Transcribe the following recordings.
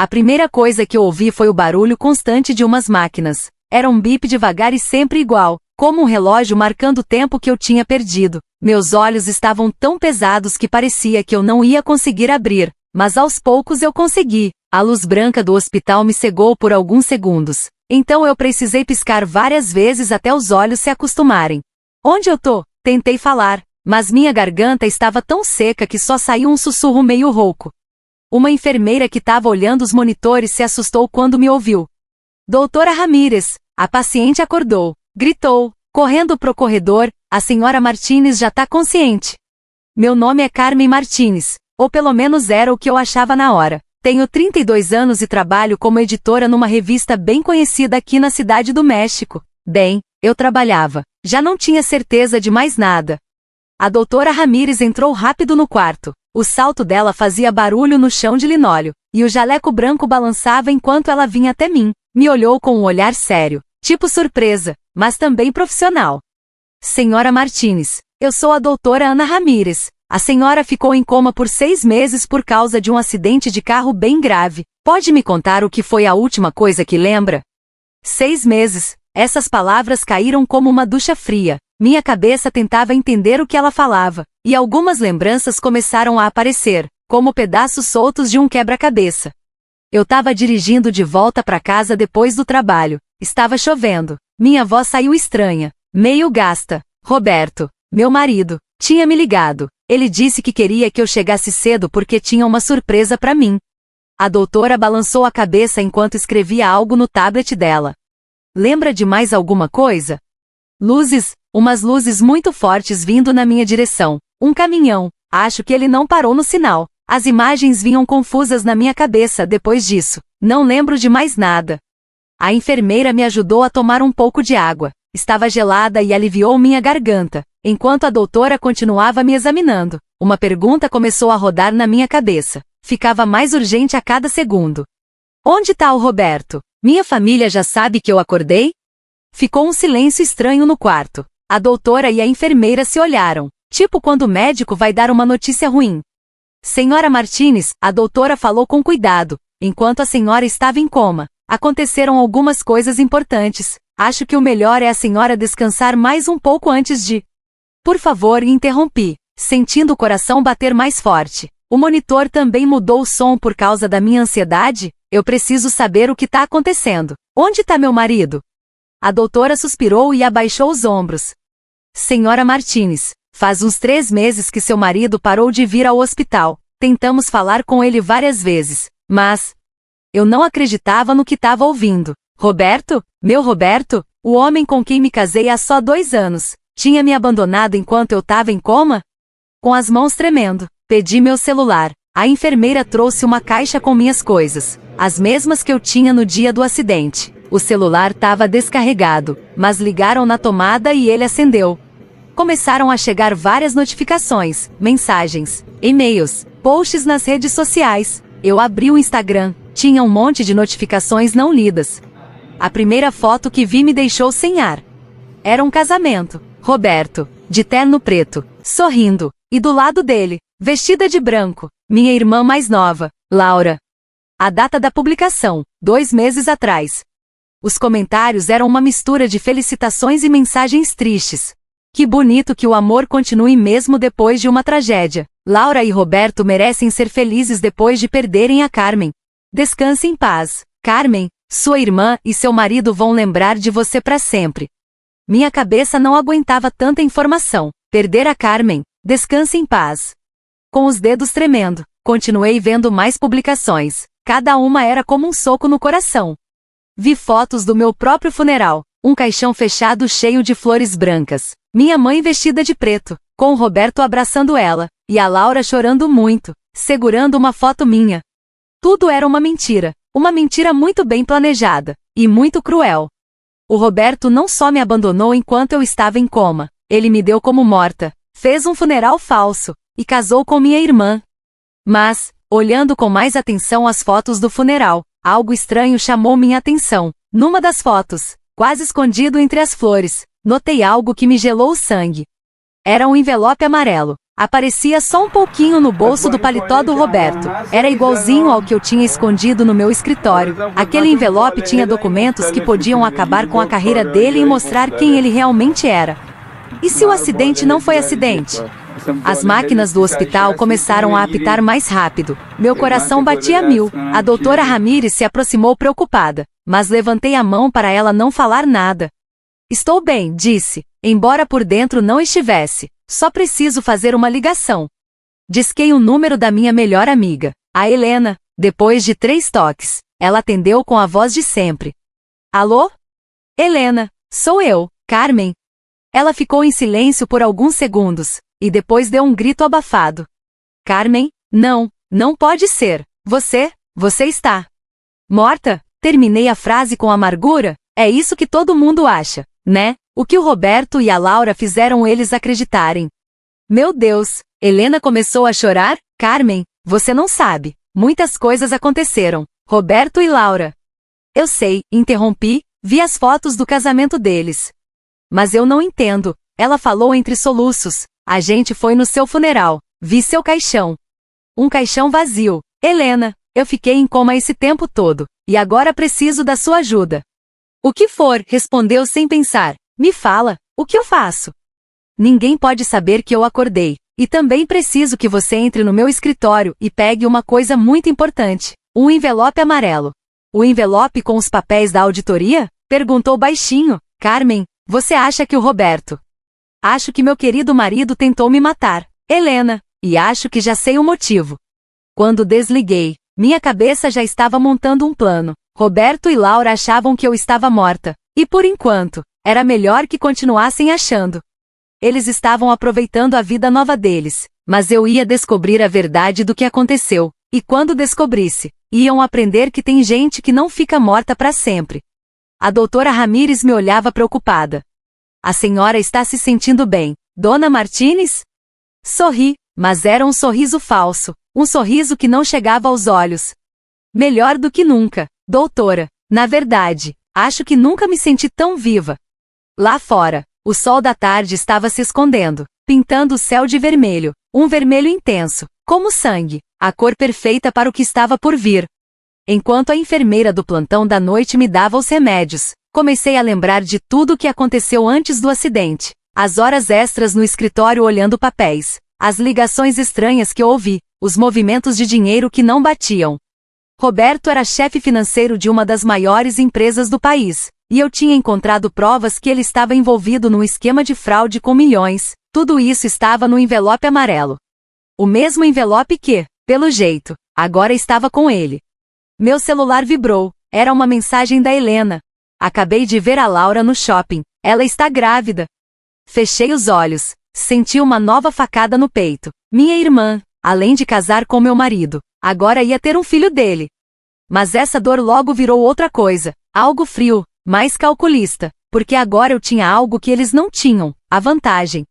A primeira coisa que eu ouvi foi o barulho constante de umas máquinas. Era um bip devagar e sempre igual, como um relógio marcando o tempo que eu tinha perdido. Meus olhos estavam tão pesados que parecia que eu não ia conseguir abrir, mas aos poucos eu consegui. A luz branca do hospital me cegou por alguns segundos. Então eu precisei piscar várias vezes até os olhos se acostumarem. Onde eu tô? Tentei falar, mas minha garganta estava tão seca que só saiu um sussurro meio rouco. Uma enfermeira que estava olhando os monitores se assustou quando me ouviu. Doutora Ramírez, a paciente acordou. Gritou, correndo pro corredor, a senhora Martínez já tá consciente. Meu nome é Carmen Martínez, ou pelo menos era o que eu achava na hora. Tenho 32 anos e trabalho como editora numa revista bem conhecida aqui na Cidade do México. Bem, eu trabalhava. Já não tinha certeza de mais nada. A doutora Ramírez entrou rápido no quarto. O salto dela fazia barulho no chão de linóleo, e o jaleco branco balançava enquanto ela vinha até mim. Me olhou com um olhar sério, tipo surpresa, mas também profissional. Senhora Martínez, eu sou a doutora Ana Ramírez. A senhora ficou em coma por 6 meses por causa de um acidente de carro bem grave. Pode me contar o que foi a última coisa que lembra? 6 meses. Essas palavras caíram como uma ducha fria. Minha cabeça tentava entender o que ela falava, e algumas lembranças começaram a aparecer, como pedaços soltos de um quebra-cabeça. Eu estava dirigindo de volta para casa depois do trabalho. Estava chovendo. Minha voz saiu estranha, meio gasta. Roberto, meu marido, tinha me ligado. Ele disse que queria que eu chegasse cedo porque tinha uma surpresa para mim. A doutora balançou a cabeça enquanto escrevia algo no tablet dela. Lembra de mais alguma coisa? Luzes, umas luzes muito fortes vindo na minha direção. Um caminhão. Acho que ele não parou no sinal. As imagens vinham confusas na minha cabeça depois disso. Não lembro de mais nada. A enfermeira me ajudou a tomar um pouco de água. Estava gelada e aliviou minha garganta. Enquanto a doutora continuava me examinando, uma pergunta começou a rodar na minha cabeça. Ficava mais urgente a cada segundo. Onde está o Roberto? Minha família já sabe que eu acordei? Ficou um silêncio estranho no quarto. A doutora e a enfermeira se olharam, tipo quando o médico vai dar uma notícia ruim. Senhora Martínez, a doutora falou com cuidado. Enquanto a senhora estava em coma, aconteceram algumas coisas importantes. Acho que o melhor é a senhora descansar mais um pouco antes de... Por favor, interrompi, sentindo o coração bater mais forte. O monitor também mudou o som por causa da minha ansiedade? Eu preciso saber o que está acontecendo. Onde está meu marido? A doutora suspirou e abaixou os ombros. Senhora Martínez, faz uns 3 meses que seu marido parou de vir ao hospital. Tentamos falar com ele várias vezes, mas... Eu não acreditava no que estava ouvindo. Roberto? Meu Roberto? O homem com quem me casei há só 2 anos. Tinha me abandonado enquanto eu estava em coma? Com as mãos tremendo, pedi meu celular. A enfermeira trouxe uma caixa com minhas coisas, as mesmas que eu tinha no dia do acidente. O celular estava descarregado, mas ligaram na tomada e ele acendeu. Começaram a chegar várias notificações, mensagens, e-mails, posts nas redes sociais. Eu abri o Instagram, tinha um monte de notificações não lidas. A primeira foto que vi me deixou sem ar. Era um casamento. Roberto, de terno preto, sorrindo, e do lado dele, vestida de branco, minha irmã mais nova, Laura. A data da publicação, 2 meses atrás. Os comentários eram uma mistura de felicitações e mensagens tristes. Que bonito que o amor continue mesmo depois de uma tragédia. Laura e Roberto merecem ser felizes depois de perderem a Carmen. Descanse em paz. Carmen, sua irmã e seu marido vão lembrar de você para sempre. Minha cabeça não aguentava tanta informação. Perder a Carmen. Descanse em paz. Com os dedos tremendo, continuei vendo mais publicações. Cada uma era como um soco no coração. Vi fotos do meu próprio funeral. Um caixão fechado cheio de flores brancas. Minha mãe vestida de preto, com o Roberto abraçando ela, e a Laura chorando muito, segurando uma foto minha. Tudo era uma mentira muito bem planejada, e muito cruel. O Roberto não só me abandonou enquanto eu estava em coma, ele me deu como morta, fez um funeral falso, e casou com minha irmã. Mas, olhando com mais atenção as fotos do funeral, algo estranho chamou minha atenção. Numa das fotos, quase escondido entre as flores, notei algo que me gelou o sangue. Era um envelope amarelo, Aparecia só um pouquinho no bolso do paletó do Roberto. Era igualzinho ao que eu tinha escondido no meu escritório. Aquele envelope tinha documentos que podiam acabar com a carreira dele e mostrar quem ele realmente era. E se o acidente não foi acidente? As máquinas do hospital começaram a apitar mais rápido. Meu coração batia a mil. A doutora Ramírez se aproximou preocupada, mas levantei a mão para ela não falar nada. Estou bem, disse, embora por dentro não estivesse. Só preciso fazer uma ligação. Disquei o número da minha melhor amiga, a Helena. Depois de 3 toques, ela atendeu com a voz de sempre. Alô? Helena, sou eu, Carmen. Ela ficou em silêncio por alguns segundos, e depois deu um grito abafado. Carmen, não pode ser. Você está morta? Terminei a frase com amargura. É isso que todo mundo acha, né? O que o Roberto e a Laura fizeram eles acreditarem. Meu Deus, Helena começou a chorar? Carmen, você não sabe. Muitas coisas aconteceram. Roberto e Laura. Eu sei, interrompi, vi as fotos do casamento deles. Mas eu não entendo, ela falou entre soluços. A gente foi no seu funeral, vi seu caixão. Um caixão vazio. Helena, eu fiquei em coma esse tempo todo, e agora preciso da sua ajuda. O que for, respondeu sem pensar. Me fala, o que eu faço? Ninguém pode saber que eu acordei, e também preciso que você entre no meu escritório e pegue uma coisa muito importante, um envelope amarelo. O envelope com os papéis da auditoria? Perguntou baixinho. Carmen, você acha que o Roberto? Acho que meu querido marido tentou me matar, Helena, e acho que já sei o motivo. Quando desliguei, minha cabeça já estava montando um plano. Roberto e Laura achavam que eu estava morta, e por enquanto, era melhor que continuassem achando. Eles estavam aproveitando a vida nova deles, mas eu ia descobrir a verdade do que aconteceu, e quando descobrisse, iam aprender que tem gente que não fica morta para sempre. A doutora Ramírez me olhava preocupada. A senhora está se sentindo bem, Dona Martínez? Sorri, mas era um sorriso falso, um sorriso que não chegava aos olhos. Melhor do que nunca, doutora. Na verdade, acho que nunca me senti tão viva. Lá fora, o sol da tarde estava se escondendo, pintando o céu de vermelho, um vermelho intenso, como sangue, a cor perfeita para o que estava por vir. Enquanto a enfermeira do plantão da noite me dava os remédios, comecei a lembrar de tudo o que aconteceu antes do acidente, as horas extras no escritório olhando papéis, as ligações estranhas que ouvi, os movimentos de dinheiro que não batiam. Roberto era chefe financeiro de uma das maiores empresas do país, e eu tinha encontrado provas que ele estava envolvido num esquema de fraude com milhões. Tudo isso estava no envelope amarelo. O mesmo envelope que, pelo jeito, agora estava com ele. Meu celular vibrou, era uma mensagem da Helena. Acabei de ver a Laura no shopping, ela está grávida. Fechei os olhos, senti uma nova facada no peito. Minha irmã, além de casar com meu marido, agora ia ter um filho dele. Mas essa dor logo virou outra coisa, algo frio, mais calculista, porque agora eu tinha algo que eles não tinham, a vantagem.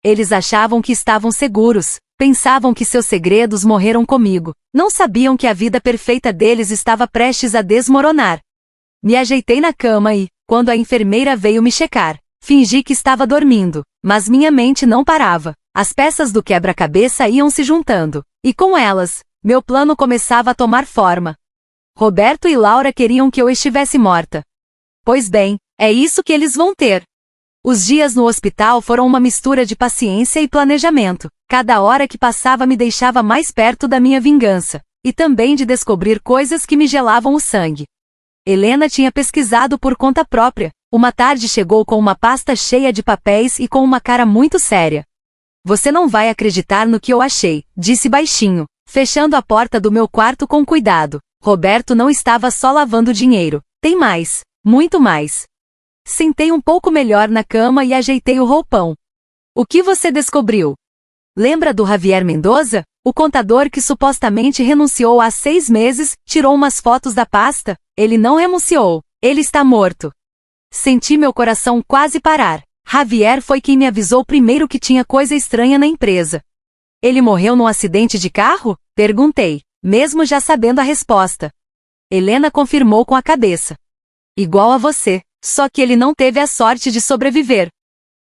Eles achavam que estavam seguros, pensavam que seus segredos morreram comigo, não sabiam que a vida perfeita deles estava prestes a desmoronar. Me ajeitei na cama e, quando a enfermeira veio me checar, fingi que estava dormindo, mas minha mente não parava. As peças do quebra-cabeça iam se juntando, e com elas, meu plano começava a tomar forma. Roberto e Laura queriam que eu estivesse morta. Pois bem, é isso que eles vão ter. Os dias no hospital foram uma mistura de paciência e planejamento. Cada hora que passava me deixava mais perto da minha vingança, e também de descobrir coisas que me gelavam o sangue. Helena tinha pesquisado por conta própria. Uma tarde chegou com uma pasta cheia de papéis e com uma cara muito séria. Você não vai acreditar no que eu achei, disse baixinho, fechando a porta do meu quarto com cuidado. Roberto não estava só lavando dinheiro. Tem mais, muito mais. Sentei um pouco melhor na cama e ajeitei o roupão. O que você descobriu? Lembra do Javier Mendoza? O contador que supostamente renunciou há 6 meses, tirou umas fotos da pasta? Ele não renunciou. Ele está morto. Senti meu coração quase parar. Javier foi quem me avisou primeiro que tinha coisa estranha na empresa. Ele morreu num acidente de carro? Perguntei, mesmo já sabendo a resposta. Helena confirmou com a cabeça. Igual a você, só que ele não teve a sorte de sobreviver.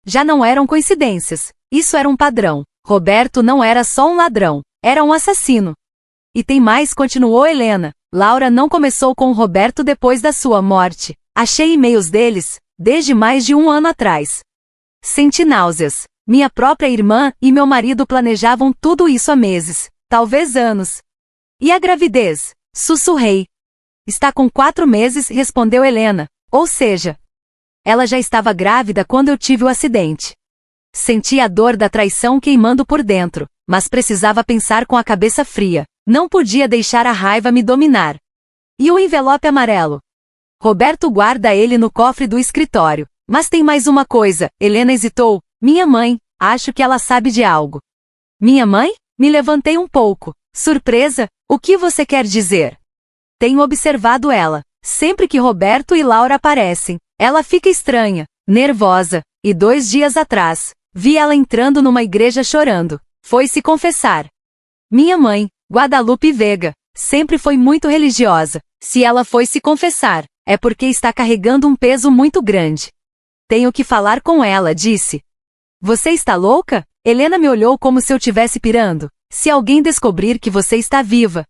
Já não eram coincidências, isso era um padrão. Roberto não era só um ladrão, era um assassino. E tem mais, continuou Helena. Laura não começou com o Roberto depois da sua morte. Achei e-mails deles, desde mais de um ano atrás. Senti náuseas. Minha própria irmã e meu marido planejavam tudo isso há meses, talvez anos. E a gravidez? Sussurrei. Está com 4 meses, respondeu Helena. Ou seja, ela já estava grávida quando eu tive o acidente. Senti a dor da traição queimando por dentro, mas precisava pensar com a cabeça fria. Não podia deixar a raiva me dominar. E o envelope amarelo? Roberto guarda ele no cofre do escritório. Mas tem mais uma coisa, Helena hesitou. Minha mãe, acho que ela sabe de algo. Minha mãe? Me levantei um pouco. Surpresa? O que você quer dizer? Tenho observado ela. Sempre que Roberto e Laura aparecem, ela fica estranha, nervosa, e 2 dias atrás, vi ela entrando numa igreja chorando. Foi se confessar. Minha mãe, Guadalupe Vega, sempre foi muito religiosa. Se ela foi se confessar, é porque está carregando um peso muito grande. Tenho que falar com ela, disse. Você está louca? Helena me olhou como se eu tivesse pirando. Se alguém descobrir que você está viva.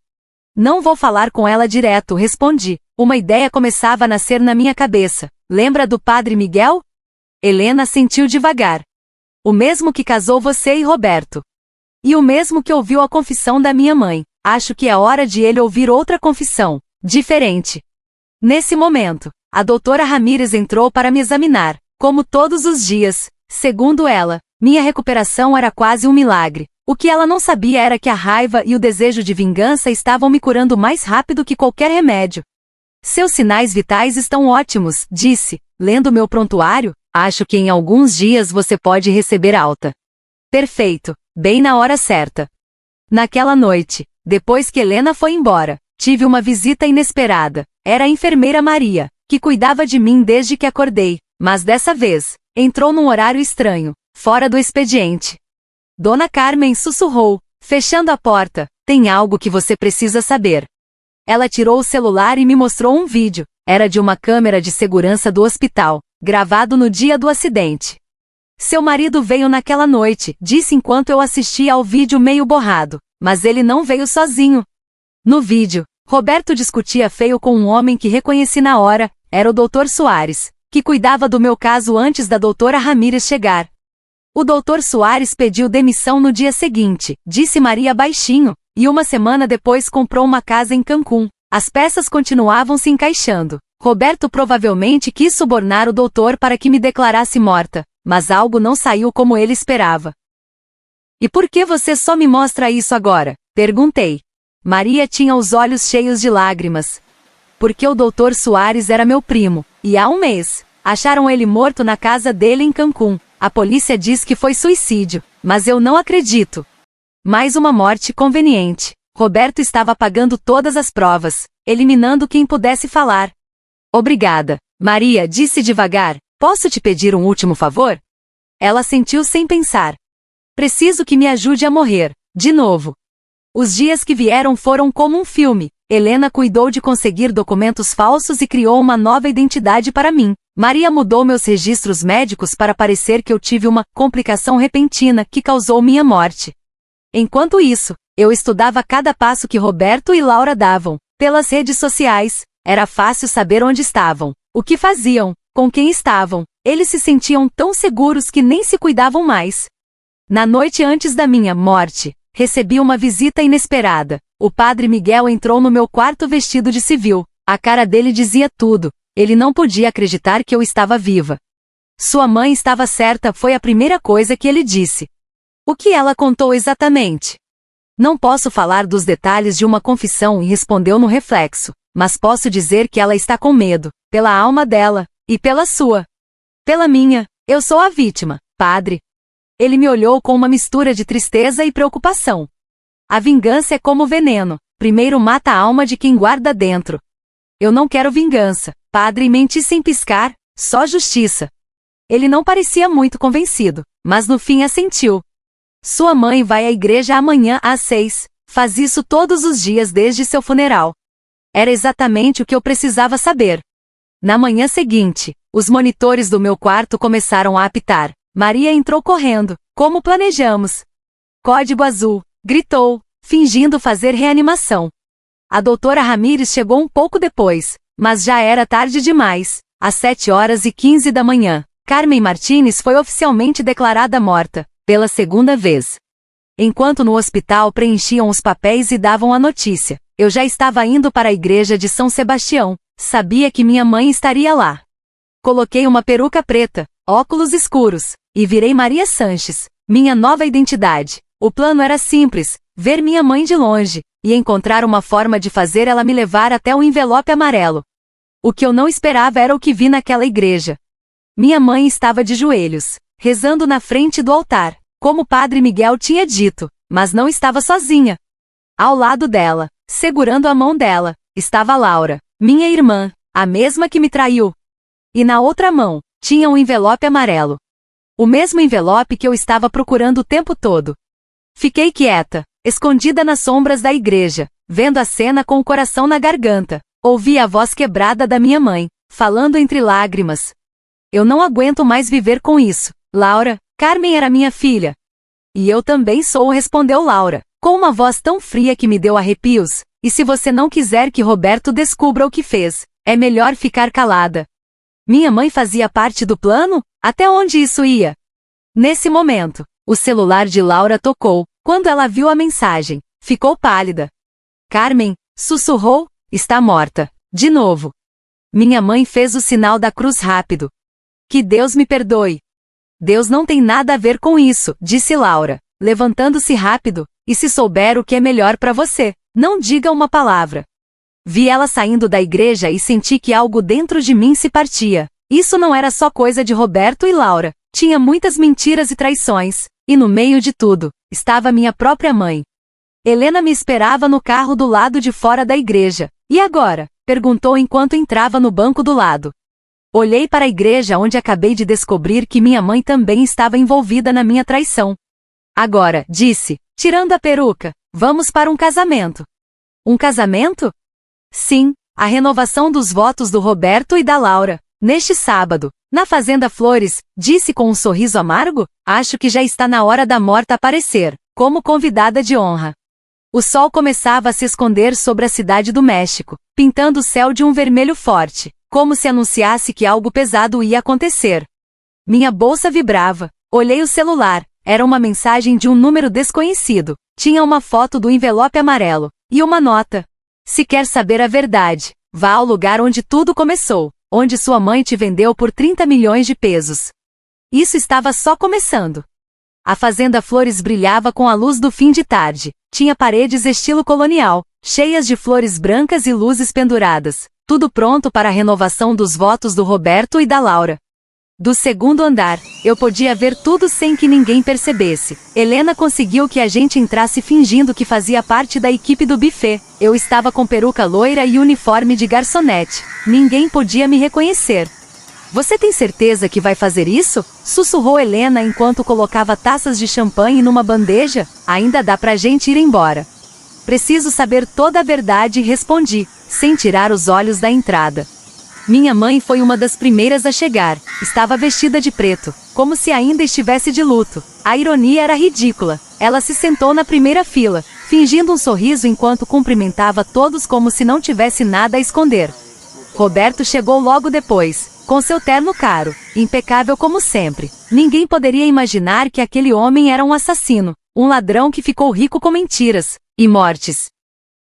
Não vou falar com ela direto, respondi. Uma ideia começava a nascer na minha cabeça. Lembra do Padre Miguel? Helena sentiu devagar. O mesmo que casou você e Roberto. E o mesmo que ouviu a confissão da minha mãe. Acho que é hora de ele ouvir outra confissão, diferente. Nesse momento, a doutora Ramírez entrou para me examinar. Como todos os dias, segundo ela, minha recuperação era quase um milagre. O que ela não sabia era que a raiva e o desejo de vingança estavam me curando mais rápido que qualquer remédio. Seus sinais vitais estão ótimos, disse, lendo meu prontuário. Acho que em alguns dias você pode receber alta. Perfeito, bem na hora certa. Naquela noite, depois que Helena foi embora, tive uma visita inesperada. Era a enfermeira Maria, que cuidava de mim desde que acordei. Mas dessa vez, entrou num horário estranho, fora do expediente. Dona Carmen sussurrou, fechando a porta, tem algo que você precisa saber. Ela tirou o celular e me mostrou um vídeo. Era de uma câmera de segurança do hospital, gravado no dia do acidente. Seu marido veio naquela noite, disse enquanto eu assistia ao vídeo meio borrado, mas ele não veio sozinho. No vídeo, Roberto discutia feio com um homem que reconheci na hora, era o Dr. Soares, que cuidava do meu caso antes da doutora Ramírez chegar. O Dr. Soares pediu demissão no dia seguinte, disse Maria baixinho, e uma semana depois comprou uma casa em Cancún. As peças continuavam se encaixando. Roberto provavelmente quis subornar o doutor para que me declarasse morta, mas algo não saiu como ele esperava. E por que você só me mostra isso agora? Perguntei. Maria tinha os olhos cheios de lágrimas. Porque o Dr. Soares era meu primo, e há um mês, acharam ele morto na casa dele em Cancún. A polícia diz que foi suicídio, mas eu não acredito. Mais uma morte conveniente. Roberto estava apagando todas as provas, eliminando quem pudesse falar. Obrigada, Maria disse devagar. Posso te pedir um último favor? Ela assentiu sem pensar. Preciso que me ajude a morrer, de novo. Os dias que vieram foram como um filme. Helena cuidou de conseguir documentos falsos e criou uma nova identidade para mim. Maria mudou meus registros médicos para parecer que eu tive uma complicação repentina que causou minha morte. Enquanto isso, eu estudava cada passo que Roberto e Laura davam. Pelas redes sociais, era fácil saber onde estavam, o que faziam, com quem estavam. Eles se sentiam tão seguros que nem se cuidavam mais. Na noite antes da minha morte, recebi uma visita inesperada. O Padre Miguel entrou no meu quarto vestido de civil. A cara dele dizia tudo. Ele não podia acreditar que eu estava viva. Sua mãe estava certa, foi a primeira coisa que ele disse. O que ela contou exatamente? Não posso falar dos detalhes de uma confissão, e respondeu no reflexo, mas posso dizer que ela está com medo, pela alma dela, e pela sua. Pela minha, eu sou a vítima, padre. Ele me olhou com uma mistura de tristeza e preocupação. A vingança é como veneno, primeiro mata a alma de quem guarda dentro. Eu não quero vingança, padre, menti sem piscar, só justiça. Ele não parecia muito convencido, mas no fim assentiu. Sua mãe vai à igreja amanhã às 6, faz isso todos os dias desde seu funeral. Era exatamente o que eu precisava saber. Na manhã seguinte, os monitores do meu quarto começaram a apitar. Maria entrou correndo, como planejamos. código azul, gritou, fingindo fazer reanimação. A doutora Ramírez chegou um pouco depois, mas já era tarde demais. Às 7h15 da manhã, Carmen Martínez foi oficialmente declarada morta, pela segunda vez. Enquanto no hospital preenchiam os papéis e davam a notícia, eu já estava indo para a igreja de São Sebastião, sabia que minha mãe estaria lá. Coloquei uma peruca preta, óculos escuros, e virei Maria Sanches, minha nova identidade. O plano era simples, ver minha mãe de longe, e encontrar uma forma de fazer ela me levar até o envelope amarelo. O que eu não esperava era o que vi naquela igreja. Minha mãe estava de joelhos, rezando na frente do altar, como o padre Miguel tinha dito, mas não estava sozinha. Ao lado dela, segurando a mão dela, estava Laura, minha irmã, a mesma que me traiu. E na outra mão, tinha um envelope amarelo. O mesmo envelope que eu estava procurando o tempo todo. Fiquei quieta, escondida nas sombras da igreja, vendo a cena com o coração na garganta. Ouvi a voz quebrada da minha mãe, falando entre lágrimas. Eu não aguento mais viver com isso, Laura. Carmen era minha filha. E eu também sou, respondeu Laura, com uma voz tão fria que me deu arrepios. E se você não quiser que Roberto descubra o que fez, é melhor ficar calada. Minha mãe fazia parte do plano? Até onde isso ia? Nesse momento, o celular de Laura tocou. Quando ela viu a mensagem, ficou pálida. Carmen, sussurrou, está morta. De novo. Minha mãe fez o sinal da cruz rápido. Que Deus me perdoe. Deus não tem nada a ver com isso, disse Laura, levantando-se rápido, e se souber o que é melhor para você, não diga uma palavra. Vi ela saindo da igreja e senti que algo dentro de mim se partia. Isso não era só coisa de Roberto e Laura, tinha muitas mentiras e traições, e no meio de tudo, estava minha própria mãe. Helena me esperava no carro do lado de fora da igreja. E agora? Perguntou enquanto entrava no banco do lado. Olhei para a igreja onde acabei de descobrir que minha mãe também estava envolvida na minha traição. Agora, disse, tirando a peruca, vamos para um casamento. Um casamento? Sim, a renovação dos votos do Roberto e da Laura, neste sábado, na Fazenda Flores, disse com um sorriso amargo, acho que já está na hora da morta aparecer, como convidada de honra. O sol começava a se esconder sobre a cidade do México, pintando o céu de um vermelho forte, como se anunciasse que algo pesado ia acontecer. Minha bolsa vibrava, olhei o celular, era uma mensagem de um número desconhecido, tinha uma foto do envelope amarelo, e uma nota. Se quer saber a verdade, vá ao lugar onde tudo começou, onde sua mãe te vendeu por 30 milhões de pesos. Isso estava só começando. A Fazenda Flores brilhava com a luz do fim de tarde, tinha paredes estilo colonial, cheias de flores brancas e luzes penduradas, tudo pronto para a renovação dos votos do Roberto e da Laura. Do segundo andar, eu podia ver tudo sem que ninguém percebesse. Helena conseguiu que a gente entrasse fingindo que fazia parte da equipe do buffet. Eu estava com peruca loira e uniforme de garçonete. Ninguém podia me reconhecer. Você tem certeza que vai fazer isso? Sussurrou Helena enquanto colocava taças de champanhe numa bandeja. Ainda dá pra gente ir embora. Preciso saber toda a verdade, respondi, sem tirar os olhos da entrada. Minha mãe foi uma das primeiras a chegar. Estava vestida de preto, como se ainda estivesse de luto. A ironia era ridícula. Ela se sentou na primeira fila, fingindo um sorriso enquanto cumprimentava todos como se não tivesse nada a esconder. Roberto chegou logo depois, com seu terno caro, impecável como sempre. Ninguém poderia imaginar que aquele homem era um assassino, um ladrão que ficou rico com mentiras e mortes.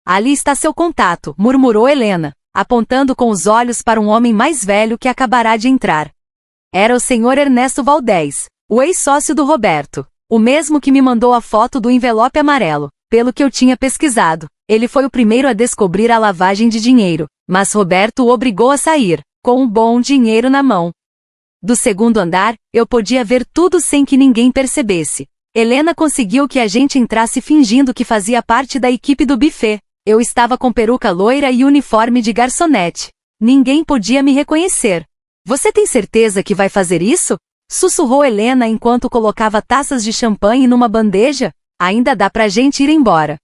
Ali está seu contato, murmurou Helena, apontando com os olhos para um homem mais velho que acabará de entrar. Era o senhor Ernesto Valdez, o ex-sócio do Roberto, o mesmo que me mandou a foto do envelope amarelo. Pelo que eu tinha pesquisado, ele foi o primeiro a descobrir a lavagem de dinheiro, mas Roberto o obrigou a sair, com um bom dinheiro na mão. Do segundo andar, eu podia ver tudo sem que ninguém percebesse. Helena conseguiu que a gente entrasse fingindo que fazia parte da equipe do buffet. Eu estava com peruca loira e uniforme de garçonete. Ninguém podia me reconhecer. Você tem certeza que vai fazer isso? Sussurrou Helena enquanto colocava taças de champanhe numa bandeja. Ainda dá pra gente ir embora.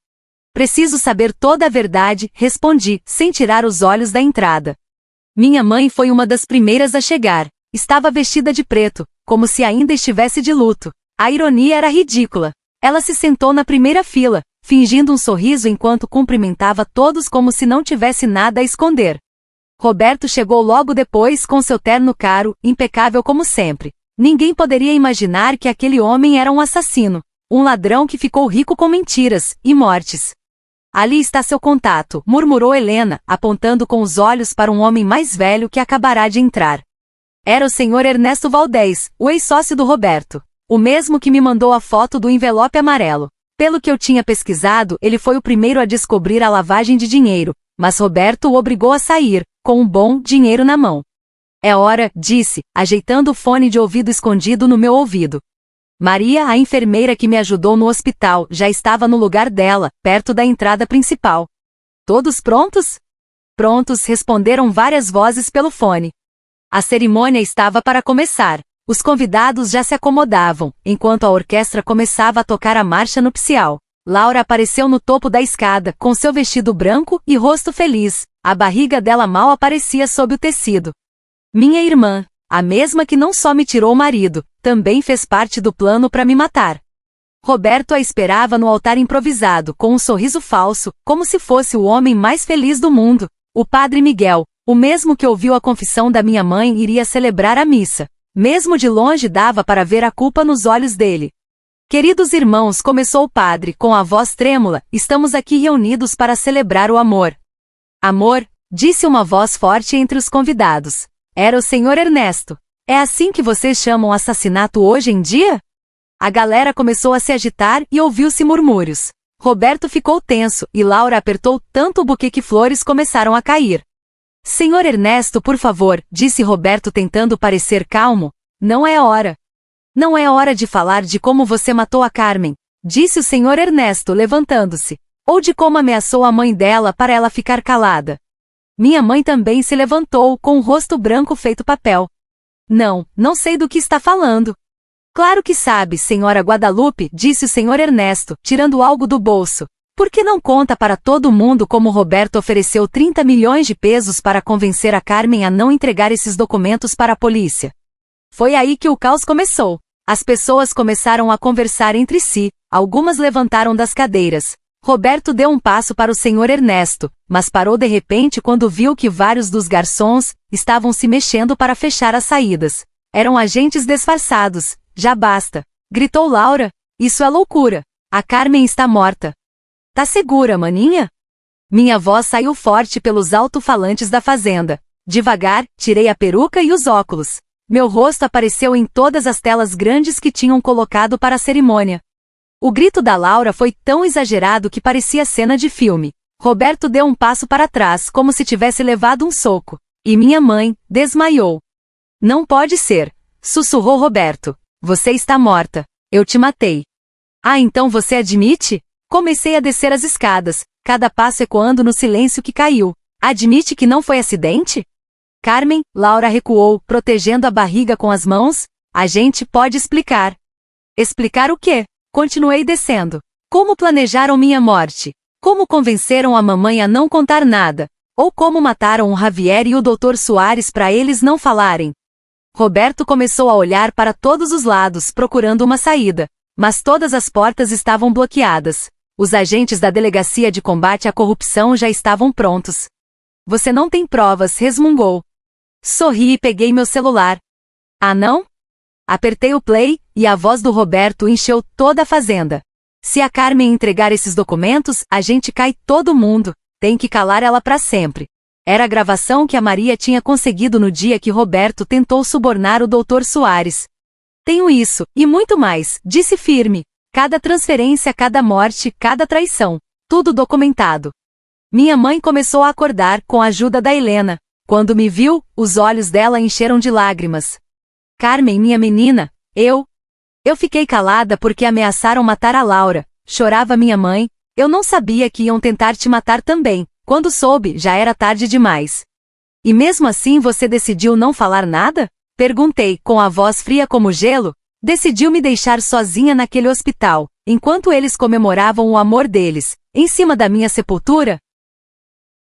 Preciso saber toda a verdade, respondi, sem tirar os olhos da entrada. Minha mãe foi uma das primeiras a chegar. Estava vestida de preto, como se ainda estivesse de luto. A ironia era ridícula. Ela se sentou na primeira fila, fingindo um sorriso enquanto cumprimentava todos como se não tivesse nada a esconder. Roberto chegou logo depois com seu terno caro, impecável como sempre. Ninguém poderia imaginar que aquele homem era um assassino, um ladrão que ficou rico com mentiras e mortes. Ali está seu contato, murmurou Helena, apontando com os olhos para um homem mais velho que acabará de entrar. Era o senhor Ernesto Valdez, o ex-sócio do Roberto. O mesmo que me mandou a foto do envelope amarelo. Pelo que eu tinha pesquisado, ele foi o primeiro a descobrir a lavagem de dinheiro, mas Roberto o obrigou a sair, com um bom dinheiro na mão. É hora, disse, ajeitando o fone de ouvido escondido no meu ouvido. Maria, a enfermeira que me ajudou no hospital, já estava no lugar dela, perto da entrada principal. Todos prontos? Prontos, responderam várias vozes pelo fone. A cerimônia estava para começar. Os convidados já se acomodavam, enquanto a orquestra começava a tocar a marcha nupcial. Laura apareceu no topo da escada, com seu vestido branco e rosto feliz. A barriga dela mal aparecia sob o tecido. Minha irmã, a mesma que não só me tirou o marido, também fez parte do plano para me matar. Roberto a esperava no altar improvisado, com um sorriso falso, como se fosse o homem mais feliz do mundo. O padre Miguel, o mesmo que ouviu a confissão da minha mãe, iria celebrar a missa. Mesmo de longe dava para ver a culpa nos olhos dele. Queridos irmãos, começou o padre, com a voz trêmula, estamos aqui reunidos para celebrar o amor. Amor, disse uma voz forte entre os convidados. Era o senhor Ernesto. É assim que vocês chamam assassinato hoje em dia? A galera começou a se agitar e ouviu-se murmúrios. Roberto ficou tenso e Laura apertou tanto o buquê que flores começaram a cair. Senhor Ernesto, por favor, disse Roberto tentando parecer calmo. Não é hora. Não é hora de falar de como você matou a Carmen, disse o senhor Ernesto levantando-se. Ou de como ameaçou a mãe dela para ela ficar calada. Minha mãe também se levantou com o rosto branco feito papel. Não sei do que está falando. Claro que sabe, senhora Guadalupe, disse o senhor Ernesto, tirando algo do bolso. Por que não conta para todo mundo como Roberto ofereceu 30 milhões de pesos para convencer a Carmen a não entregar esses documentos para a polícia? Foi aí que o caos começou. As pessoas começaram a conversar entre si, algumas levantaram das cadeiras. Roberto deu um passo para o senhor Ernesto, mas parou de repente quando viu que vários dos garçons estavam se mexendo para fechar as saídas. Eram agentes disfarçados. Já basta, gritou Laura. Isso é loucura. A Carmen está morta. Tá segura, maninha? Minha voz saiu forte pelos alto-falantes da fazenda. Devagar, tirei a peruca e os óculos. Meu rosto apareceu em todas as telas grandes que tinham colocado para a cerimônia. O grito da Laura foi tão exagerado que parecia cena de filme. Roberto deu um passo para trás, como se tivesse levado um soco. E minha mãe desmaiou. Não pode ser, sussurrou Roberto. Você está morta. Eu te matei. Ah, então você admite? Comecei a descer as escadas, cada passo ecoando no silêncio que caiu. Admite que não foi acidente? Carmen, Laura recuou, protegendo a barriga com as mãos. A gente pode explicar. Explicar o quê? Continuei descendo. Como planejaram minha morte? Como convenceram a mamãe a não contar nada? Ou como mataram o Javier e o Dr. Soares para eles não falarem? Roberto começou a olhar para todos os lados procurando uma saída, mas todas as portas estavam bloqueadas. Os agentes da Delegacia de Combate à Corrupção já estavam prontos. Você não tem provas, resmungou. Sorri e peguei meu celular. Ah, não? Apertei o play, e a voz do Roberto encheu toda a fazenda. Se a Carmen entregar esses documentos, a gente cai todo mundo. Tem que calar ela para sempre. Era a gravação que a Maria tinha conseguido no dia que Roberto tentou subornar o Dr. Soares. Tenho isso, e muito mais, disse firme. Cada transferência, cada morte, cada traição. Tudo documentado. Minha mãe começou a acordar com a ajuda da Helena. Quando me viu, os olhos dela encheram de lágrimas. Carmen, minha menina, eu fiquei calada porque ameaçaram matar a Laura. Chorava minha mãe. Eu não sabia que iam tentar te matar também. Quando soube, já era tarde demais. E mesmo assim você decidiu não falar nada? Perguntei, com a voz fria como gelo. Decidiu me deixar sozinha naquele hospital, enquanto eles comemoravam o amor deles, em cima da minha sepultura?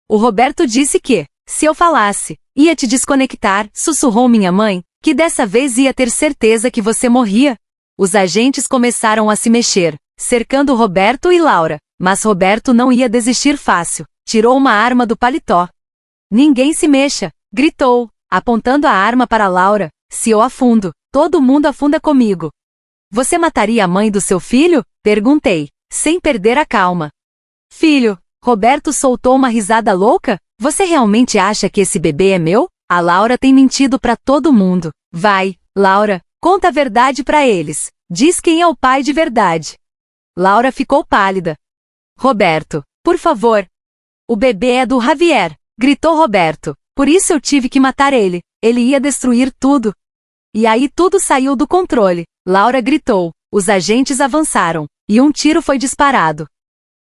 O Roberto disse que, se eu falasse, ia te desconectar, sussurrou minha mãe, que dessa vez ia ter certeza que você morria. Os agentes começaram a se mexer. cercando Roberto e Laura. Mas Roberto não ia desistir fácil. Tirou uma arma do paletó. Ninguém se mexa, gritou, apontando a arma para Laura. Se eu afundo, todo mundo afunda comigo. Você mataria a mãe do seu filho? Perguntei, sem perder a calma. Filho, Roberto soltou uma risada louca. Você realmente acha que esse bebê é meu? A Laura tem mentido para todo mundo. Vai, Laura, conta a verdade para eles. Diz quem é o pai de verdade. Laura ficou pálida. Roberto, por favor. O bebê é do Javier, gritou Roberto. Por isso eu tive que matar ele. Ele ia destruir tudo. E aí tudo saiu do controle. Laura gritou. Os agentes avançaram, e um tiro foi disparado.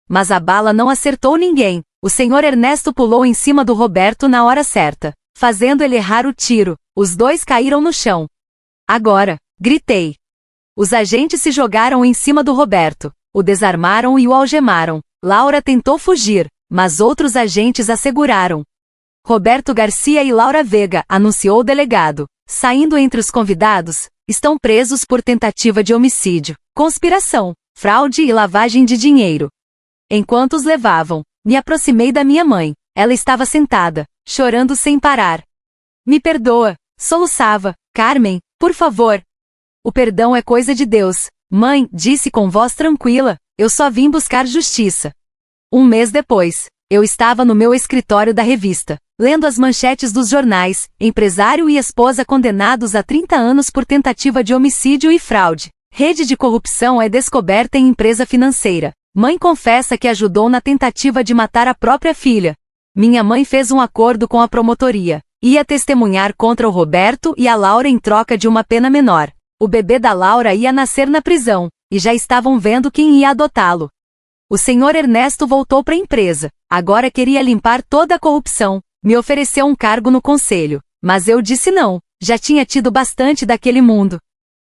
Mas a bala não acertou ninguém. O senhor Ernesto pulou em cima do Roberto na hora certa, fazendo ele errar o tiro. Os dois caíram no chão. Agora, gritei. Os agentes se jogaram em cima do Roberto, o desarmaram e o algemaram. Laura tentou fugir, mas outros agentes a seguraram. Roberto Garcia e Laura Vega, anunciou o delegado. Saindo entre os convidados, estão presos por tentativa de homicídio, conspiração, fraude e lavagem de dinheiro. Enquanto os levavam, me aproximei da minha mãe. Ela estava sentada, chorando sem parar. Me perdoa, soluçava. Carmen, por favor. O perdão é coisa de Deus. Mãe, disse com voz tranquila, eu só vim buscar justiça. Um mês depois, eu estava no meu escritório da revista, lendo as manchetes dos jornais, empresário e esposa condenados a 30 anos por tentativa de homicídio e fraude. Rede de corrupção é descoberta em empresa financeira. Mãe confessa que ajudou na tentativa de matar a própria filha. Minha mãe fez um acordo com a promotoria. Ia testemunhar contra o Roberto e a Laura em troca de uma pena menor. O bebê da Laura ia nascer na prisão, e já estavam vendo quem ia adotá-lo. O senhor Ernesto voltou para a empresa. Agora queria limpar toda a corrupção. Me ofereceu um cargo no conselho, mas eu disse não, já tinha tido bastante daquele mundo.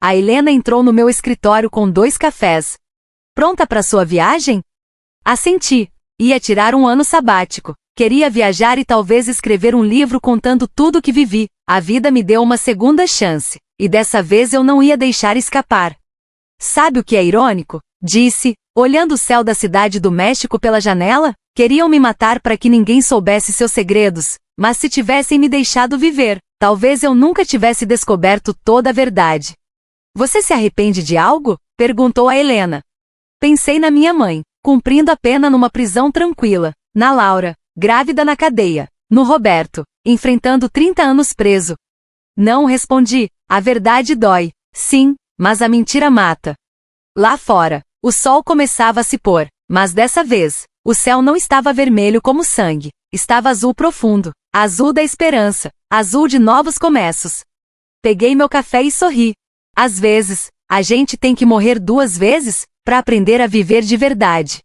A Helena entrou no meu escritório com 2 cafés. Pronta para sua viagem? Assenti. Ia tirar um ano sabático. Queria viajar e talvez escrever um livro contando tudo o que vivi. A vida me deu uma segunda chance, e dessa vez eu não ia deixar escapar. Sabe o que é irônico? Disse, olhando o céu da cidade do México pela janela. Queriam me matar para que ninguém soubesse seus segredos, mas se tivessem me deixado viver, talvez eu nunca tivesse descoberto toda a verdade. Você se arrepende de algo? Perguntou a Helena. Pensei na minha mãe, cumprindo a pena numa prisão tranquila, na Laura, grávida na cadeia, no Roberto, enfrentando 30 anos preso. Não, respondi, a verdade dói, sim, mas a mentira mata. Lá fora, o sol começava a se pôr, mas dessa vez, o céu não estava vermelho como sangue, estava azul profundo, azul da esperança, azul de novos começos. Peguei meu café e sorri. Às vezes, a gente tem que morrer 2 vezes, para aprender a viver de verdade.